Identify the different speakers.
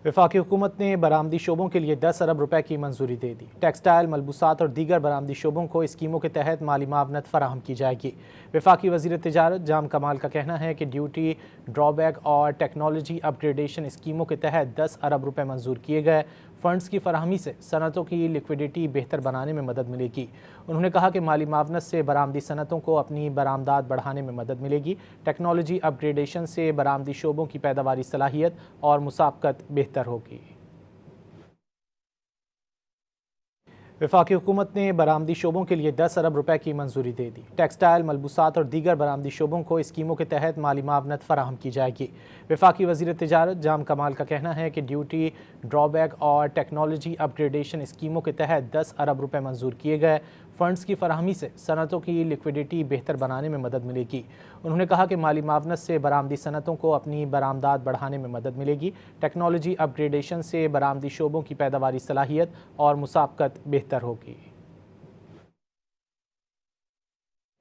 Speaker 1: वफाकी हुकूमत ने बरामदी शोबों के लिए 10 अरब रुपए की मंजूरी दे दी। टेक्सटाइल, मलबूसात और दीगर बरामदी शोबों को स्कीमों के तहत माली मावनत फराहम की जाएगी। वफाकी वज़ीर तिजारत जाम कमाल का कहना है कि ड्यूटी ड्रॉबैक और टेक्नोलॉजी अपग्रेडेशन स्कीमों के तहत 10 अरब रुपए मंजूर किए गए। फंड्स की फराहमी से सनतों की लिक्विडिटी बेहतर बनाने में मदद मिलेगी। उन्होंने कहा कि माली मावनत से बरामदी सनतों को अपनी बरामदात बढ़ाने में मदद मिलेगी। टेक्नोलॉजी अपग्रेडेशन से बरामदी शोबों की पैदावारी सलाहियत और मुसाबकत बेहतर होगी। वफाकी हुकूमत ने बरामदी शोबों के लिए 10 अरब रुपए की मंजूरी दे दी। टेक्सटाइल, मलबूसात और दीगर बरामदी शोबों को स्कीमों के तहत माली मावनत फराहम की जाएगी। वफाकी वज़ीर तिजारत जाम कमाल का कहना है कि ड्यूटी ड्रॉबैक और टेक्नोलॉजी अपग्रेडेशन स्कीमों के तहत 10 अरब रुपए मंजूर किए गए। फंड्स की फराहमी से सनतों की लिक्विडिटी बेहतर बनाने में मदद मिलेगी। उन्होंने कहा कि माली मावनत से बरामदी सनतों को अपनी बरामदात बढ़ाने में मदद मिलेगी। टेक्नोलॉजी अपग्रेडेशन से बरामदी शोबों की पैदावारी सलाहियत और मुसाबकत बेहतर होगी।